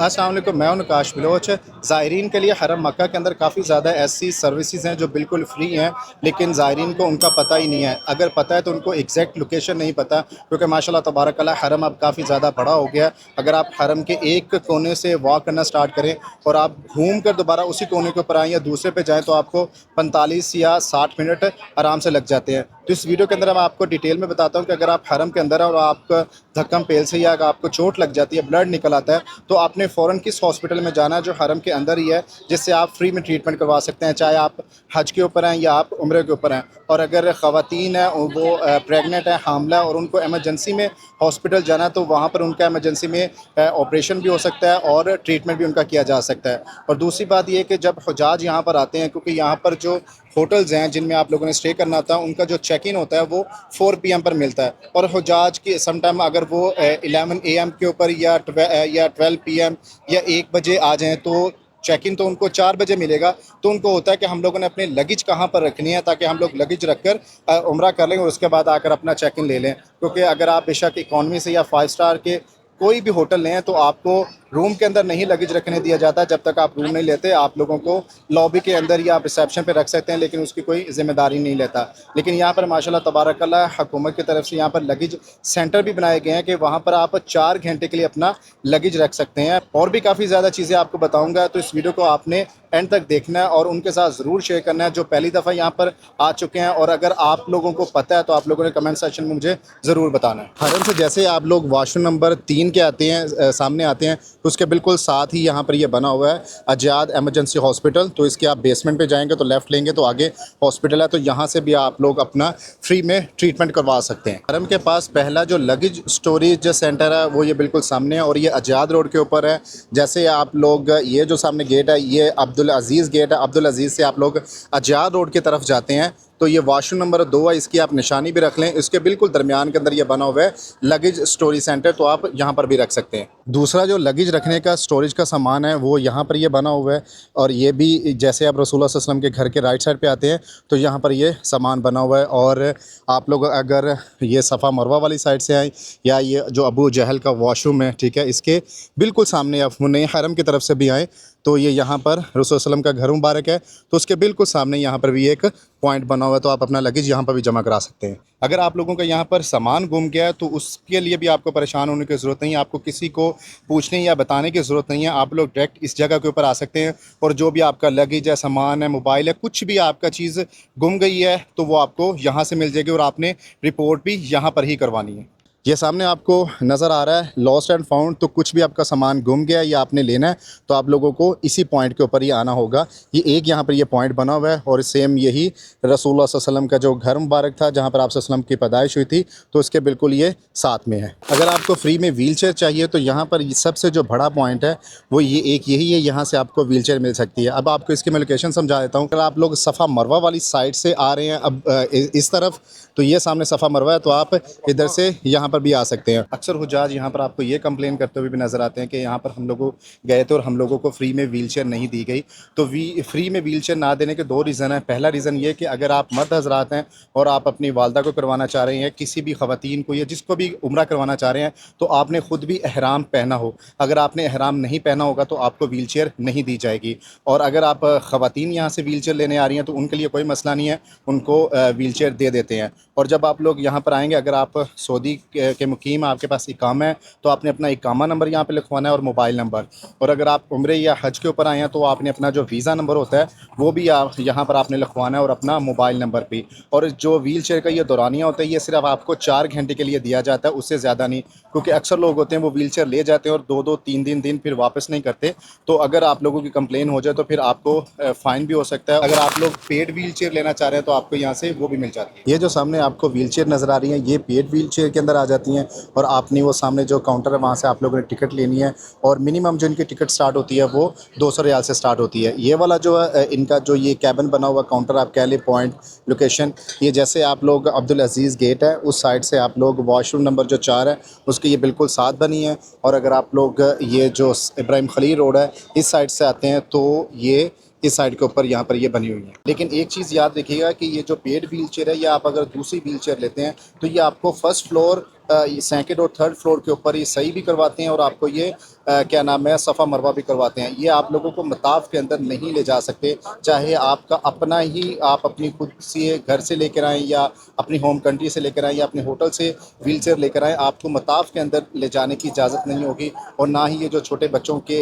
अस्सलाम वालेकुम, मैं हूं नकाश बलोच। ज़ायरीन के लिए हरम मक्का के अंदर काफ़ी ज़्यादा ऐसी सर्विसेज हैं जो बिल्कुल फ्री हैं, लेकिन ज़ायरीन को उनका पता ही नहीं है। अगर पता है तो उनको एग्जैक्ट लोकेशन नहीं पता, क्योंकि माशाल्लाह तबारक अल्लाह हरम अब काफ़ी ज़्यादा बड़ा हो गया। अगर आप हरम के एक कोने से वॉक करना स्टार्ट करें और आप घूम कर दोबारा उसी कोने के ऊपर आएँ या दूसरे पे जाएँ, तो आपको 45 या 60 मिनट आराम से लग जाते हैं। तो इस वीडियो के अंदर मैं आपको डिटेल में बताता हूँ कि अगर आप हरम के अंदर हैं और आपका धक्कम पेल से या अगर आपको चोट लग जाती है, ब्लड निकल आता है, तो आपने फ़ौरन किस हॉस्पिटल में जाना है जो हरम के अंदर ही है, जिससे आप फ्री में ट्रीटमेंट करवा सकते हैं, चाहे आप हज के ऊपर हैं या आप उम्रे के ऊपर हैं। और अगर ख़वातीन हैं वो प्रेगनेंट हैं, हामला है और उनको इमरजेंसी में हॉस्पिटल जाना है, तो वहाँ पर उनका इमरजेंसी में ऑपरेशन भी हो सकता है और ट्रीटमेंट भी उनका किया जा सकता है। और दूसरी बात ये कि जब हुजाज यहाँ पर आते हैं, क्योंकि यहाँ पर जो होटल्स हैं जिनमें आप लोगों ने स्टे करना होता है, उनका जो चेक इन होता है वो 4 PM पर मिलता है। और हुजाज की समटाइम अगर वो 11 AM के ऊपर या 12 PM या 1 बजे आ जाएँ, तो चेक इन तो उनको 4 बजे मिलेगा। तो उनको होता है कि हम लोगों ने अपनी लगेज कहाँ पर रखनी है, ताकि हम लोग लगेज रख कर उम्रा कर लें और उसके बाद आकर अपना चेक इन ले लें। क्योंकि अगर आप बेशक इकॉनमी से या 5 स्टार के कोई भी होटल लें, तो आपको रूम के अंदर नहीं लगेज रखने दिया जाता। जब तक आप रूम नहीं लेते, आप लोगों को लॉबी के अंदर या आप रिसेप्शन पे रख सकते हैं, लेकिन उसकी कोई ज़िम्मेदारी नहीं लेता। लेकिन यहाँ पर माशाल्लाह तबारक अल्लाह हुकूमत की तरफ से यहाँ पर लगेज सेंटर भी बनाए गए हैं कि वहाँ पर आप 4 घंटे के लिए अपना लगेज रख सकते हैं। और भी काफ़ी ज़्यादा चीज़ें आपको बताऊँगा, तो इस वीडियो को आपने एंड तक देखना है और उनके साथ ज़रूर शेयर करना है जो पहली दफ़ा यहाँ पर आ चुके हैं। और अगर आप लोगों को पता है तो आप लोगों ने कमेंट सेक्शन में मुझे ज़रूर बताना है। हरम से जैसे आप लोग वाशरूम नंबर 3 के आते हैं, सामने आते हैं, तो उसके बिल्कुल साथ ही यहाँ पर ये बना हुआ है अजाद एमरजेंसी हॉस्पिटल। तो इसके आप बेसमेंट पे जाएंगे तो लेफ़्ट लेंगे तो आगे हॉस्पिटल है, तो यहाँ से भी आप लोग अपना फ्री में ट्रीटमेंट करवा सकते हैं। हरम के पास पहला जो लगेज स्टोरेज सेंटर है वो ये बिल्कुल सामने है और ये अजाद रोड के ऊपर है। जैसे आप लोग ये जो सामने गेट है ये अब्दुल अजीज़ गेट है, अब्दुल अजीज़ से आप लोग अजाद रोड की तरफ जाते हैं तो ये वाशरूम नंबर 2 है, इसकी आप निशानी भी रख लें। इसके बिल्कुल दरमियान के अंदर ये बना हुआ है लगेज स्टोरेज सेंटर, तो आप यहाँ पर भी रख सकते हैं। दूसरा जो लगेज रखने का स्टोरेज का सामान है वो यहाँ पर ये बना हुआ है और ये भी जैसे आप रसूलुल्लाह सल्लल्लाहु अलैहि वसल्लम के घर के राइट साइड पे आते हैं तो यहाँ पर ये सामान बना हुआ है। और आप लोग अगर ये सफ़ा मरवा वाली साइड से आए या ये जो अबू जहल का वॉशरूम है, ठीक है, इसके बिल्कुल सामने आप नए हरम की तरफ से भी आएँ तो ये यहाँ पर रसूलुल्लाह सल्लल्लाहु अलैहि वसल्लम का घर मुबारक है, तो उसके बिल्कुल सामने यहाँ पर भी एक पॉइंट बना हुआ है, तो आप अपना लगेज यहाँ पर भी जमा करा सकते हैं। अगर आप लोगों का यहाँ पर सामान गुम गया है तो उसके लिए भी आपको परेशान होने की ज़रूरत नहीं है, आपको किसी को पूछने या बताने की ज़रूरत नहीं है। आप लोग डायरेक्ट इस जगह के ऊपर आ सकते हैं और जो भी आपका लगेज है, सामान है, मोबाइल है, कुछ भी आपका चीज़ गुम गई है तो वो आपको यहाँ से मिल जाएगी और आपने रिपोर्ट भी यहाँ पर ही करवानी है। ये सामने आपको नज़र आ रहा है लॉस्ट एंड फाउंड, तो कुछ भी आपका सामान गुम गया या आपने लेना है तो आप लोगों को इसी पॉइंट के ऊपर ही आना होगा। ये एक यहाँ पर ये पॉइंट बना हुआ है और सेम यही रसूलुल्लाह सल्लल्लाहु अलैहि वसल्लम का जो घर मुबारक था जहाँ पर आप वसल्लम की पैदाइश हुई थी, तो इसके बिल्कुल ये साथ में है। अगर आपको फ्री में व्हील चेयर चाहिए तो यहाँ पर सबसे जो बड़ा पॉइंट है वो ये एक यही है, यहाँ से आपको व्हील चेयर मिल सकती है। अब आपको इसकी मैं लोकेशन समझा देता हूँ। अगर आप लोग सफ़ा मरवा वाली साइड से आ रहे हैं अब इस तरफ, तो ये सामने सफ़ा मरवा है, तो आप इधर से यहाँ पर भी आ सकते हैं। अक्सर हुजाज यहाँ पर आपको ये कंप्लेन करते हुए भी नज़र आते हैं कि यहाँ पर हम लोग गए थे और हम लोगों को फ्री में व्हीलचेयर नहीं दी गई। तो फ्री में व्हीलचेयर ना देने के 2 रीज़न हैं। पहला रीज़न ये कि अगर आप मर्द हज़रात हैं और आप अपनी वालदा को करवाना चाह रहे हैं, किसी भी ख़वातीन को या जिसको भी उम्रा करवाना चाह रहे हैं, तो आपने ख़ुद भी एहराम पहना हो। अगर आपने एहराम नहीं पहना होगा तो आपको व्हीलचेयर नहीं दी जाएगी। और अगर आप ख़वातीन यहाँ से व्हीलचेयर लेने आ रही हैं तो उनके लिए कोई मसला नहीं है, उनको व्हीलचेयर दे देते हैं। और जब आप लोग यहाँ पर आएँगे, अगर आप सऊदी के मुकीम आपके पास इकामा है तो आपने अपना इकामा नंबर यहाँ पे लिखवाना है और मोबाइल नंबर। और अगर आप उम्रे या हज के ऊपर आए हैं तो आपने अपना जो वीज़ा नंबर होता है वो भी आप यहाँ पर आपने लिखवाना है और अपना मोबाइल नंबर भी। और जो व्हील चेयर का ये दौरानिया होता है ये सिर्फ आपको 4 घंटे के लिए दिया जाता है, उससे ज़्यादा नहीं। क्योंकि अक्सर लोग होते हैं वो व्हील चेयर ले जाते हैं और 2-2 3 दिन फिर वापस नहीं करते। तो अगर आप लोगों की कंप्लेन हो जाए तो फिर आपको फ़ाइन भी हो सकता है। अगर आप लोग पेड व्हील चेयर लेना चाह रहे हैं तो आपको यहाँ से वो भी मिल जाती है। ये जो सामने आपको व्हील चेयर नज़र आ रही है ये पेड व्हील चेयर के अंदर आ जाती हैं और आपने वो सामने जो काउंटर है वहाँ से आप लोगों ने टिकट लेनी है और मिनिमम जो इनकी टिकट स्टार्ट होती है वो 200 रियाल से स्टार्ट होती है। ये वाला जो है इनका जो ये कैबिन बना हुआ काउंटर आप कह लें पॉइंट लोकेशन, ये जैसे आप लोग अब्दुल अजीज़ गेट है उस साइड से आप लोग वॉशरूम नंबर जो 4 है उसके ये बिल्कुल साथ बनी है। और अगर आप लोग ये जो इब्राहिम खलील रोड है इस साइड से आते हैं तो ये इस साइड के ऊपर यहाँ पर ये बनी हुई है। लेकिन एक चीज़ याद रखिएगा कि ये जो पेड व्हील चेयर है या आप अगर दूसरी व्हील चेयर लेते हैं तो ये आपको फर्स्ट फ्लोर, सेकंड और थर्ड फ्लोर के ऊपर ये सही भी करवाते हैं और आपको ये क्या नाम है, सफ़ा मरवा भी करवाते हैं। ये आप लोगों को मताफ़ के अंदर नहीं ले जा सकते, चाहे आपका अपना ही आप अपनी खुद से घर से लेकर आएँ या अपनी होम कंट्री से लेकर आएँ या अपने होटल से व्हील चेयर लेकर आएँ, आपको मताफ़ के अंदर ले जाने की इजाज़त नहीं होगी। और ना ही ये जो छोटे बच्चों के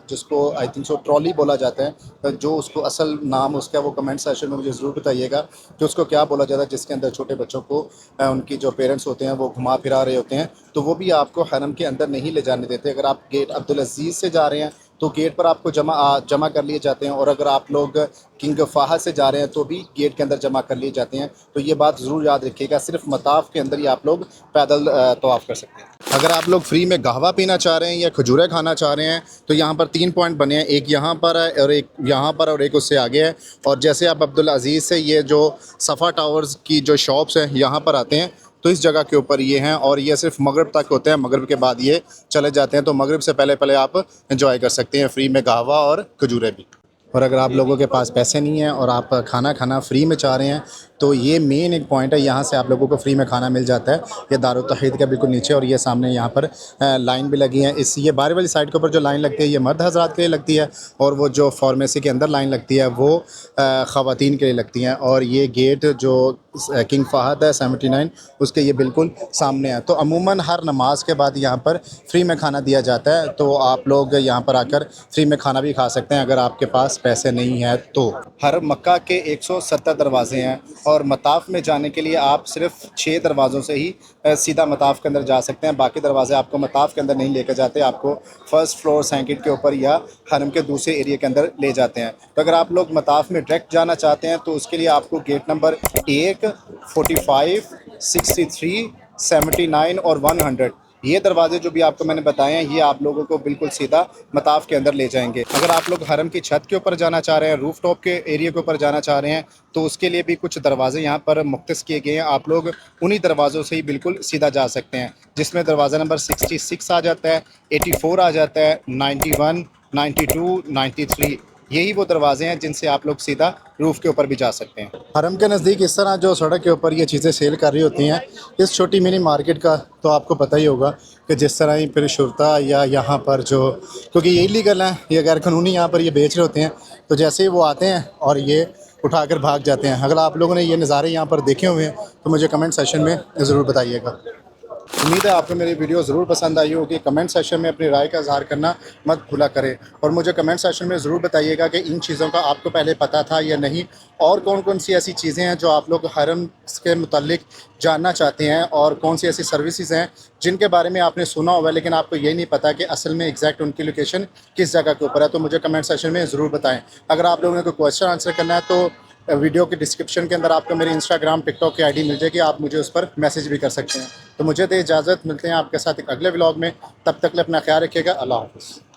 जिसको आई थिंक सो ट्रॉली बोला जाता है, जो उसको असल नाम उसका वो कमेंट सेक्शन में मुझे ज़रूर बताइएगा कि उसको क्या बोला जाता है, जिसके अंदर छोटे बच्चों को उनकी जो पेरेंट्स होते हैं वो घुमा फिरा रहे होते हैं, तो वो भी आपको हरम के अंदर नहीं ले जाने देते। अगर आप गेट अब्दुल अज़ीज़ से जा रहे हैं तो गेट पर आपको जमा कर लिए जाते हैं, और अगर आप लोग किंग फ़हद से जा रहे हैं तो भी गेट के अंदर जमा कर लिए जाते हैं। तो ये बात ज़रूर याद रखिएगा, सिर्फ मताफ़ के अंदर ही आप लोग पैदल तवाफ़ कर सकते हैं। अगर आप लोग फ्री में कहवा पीना चाह रहे हैं या खजूरें खाना चाह रहे हैं तो यहाँ पर 3 पॉइंट बने हैं, एक यहाँ पर है और एक यहाँ पर और एक उससे आगे है। और जैसे आप अब्दुल अज़ीज़ से ये जो सफ़ा टावर्स की जो शॉप्स हैं यहाँ पर आते हैं तो इस जगह के ऊपर ये हैं, और ये सिर्फ मगरिब तक होते हैं, मगरिब के बाद ये चले जाते हैं। तो मगरिब से पहले पहले आप एंजॉय कर सकते हैं फ्री में कहवा और खजूरें भी। और अगर आप लोगों के पास पैसे नहीं हैं और आप खाना खाना फ्री में चाह रहे हैं तो ये मेन एक पॉइंट है, यहाँ से आप लोगों को फ्री में खाना मिल जाता है। ये दारुल तौहीद के बिल्कुल नीचे, और ये सामने यहाँ पर लाइन भी लगी है। इस ये बाहर वाली साइड के ऊपर जो लाइन लगती है ये मर्द हज़रात के लिए लगती है, और वो जो फार्मेसी के अंदर लाइन लगती है वो ख़वातीन के लिए लगती हैं। और ये गेट जो किंग फ़हद है 79 उसके ये बिल्कुल सामने है। तो अमूमन हर नमाज के बाद यहाँ पर फ्री में खाना दिया जाता है, तो आप लोग यहाँ पर आकर फ्री में खाना भी खा सकते हैं अगर आपके पास पैसे नहीं है तो। हर मक्का के 170 दरवाजे हैं, और मताफ़ में जाने के लिए आप सिर्फ 6 दरवाज़ों से ही सीधा मताफ़ के अंदर जा सकते हैं। बाकी दरवाजे आपको मताफ़ के अंदर नहीं लेकर जाते, आपको फ़र्स्ट फ्लोर सेकंड के ऊपर या हरम के दूसरे एरिया के अंदर ले जाते हैं। तो अगर आप लोग मताफ़ में डायरेक्ट जाना चाहते हैं तो उसके लिए आपको गेट नंबर 1, 45, 63, 79 और 100 ये दरवाजे जो भी आपको मैंने बताए हैं ये आप लोगों को बिल्कुल सीधा मताफ़ के अंदर ले जाएंगे। अगर आप लोग हरम की छत के ऊपर जाना चाह रहे हैं, रूफ टॉप के एरिया के ऊपर जाना चाह रहे हैं, तो उसके लिए भी कुछ दरवाजे यहाँ पर मुख्तस किए गए हैं। आप लोग उन्हीं दरवाज़ों से ही बिल्कुल सीधा जा सकते हैं, जिसमें दरवाज़ा नंबर 66 आ जाता है, 84 आ जाता है, 91, 92, 93 यही वो दरवाजे हैं जिनसे आप लोग सीधा रूफ़ के ऊपर भी जा सकते हैं। हरम के नज़दीक इस तरह जो सड़क के ऊपर ये चीज़ें सेल कर रही होती हैं, इस छोटी मिनी मार्केट का तो आपको पता ही होगा कि जिस तरह ही फिर शुरता या यहाँ पर जो, क्योंकि ये इलीगल है, ये गैर कानूनी यहाँ पर ये बेच रहे होते हैं, तो जैसे ही वो आते हैं और ये उठाकर भाग जाते हैं। अगर आप लोगों ने ये नज़ारे यहाँ पर देखे हुए हैं तो मुझे कमेंट सेक्शन में ज़रूर बताइएगा। उम्मीद है आपको मेरी वीडियो ज़रूर पसंद आई होगी। कमेंट सेक्शन में अपनी राय का इज़हार करना मत भूला करें, और मुझे कमेंट सेक्शन में ज़रूर बताइएगा कि इन चीज़ों का आपको पहले पता था या नहीं, और कौन कौन सी ऐसी चीज़ें हैं जो आप लोग हरम के मुतालिक जानना चाहते हैं, और कौन सी ऐसी सर्विसेज हैं जिनके बारे में आपने सुना हुआ है लेकिन आपको ये नहीं पता कि असल में एग्जैक्ट उनकी लोकेशन किस जगह के ऊपर है। तो मुझे कमेंट सेक्शन में ज़रूर बताएँ। अगर आप लोगों ने कोई क्वेश्चन आंसर करना है तो वीडियो के डिस्क्रिप्शन के अंदर आपको मेरी इंस्टाग्राम टिकटॉक की आईडी मिल जाएगी, आप मुझे उस पर मैसेज भी कर सकते हैं। तो मुझे दे इजाज़त, मिलते हैं आपके साथ एक अगले व्लॉग में, तब तक के लिए अपना ख्याल रखिएगा। अल्लाह हाफ़िज़।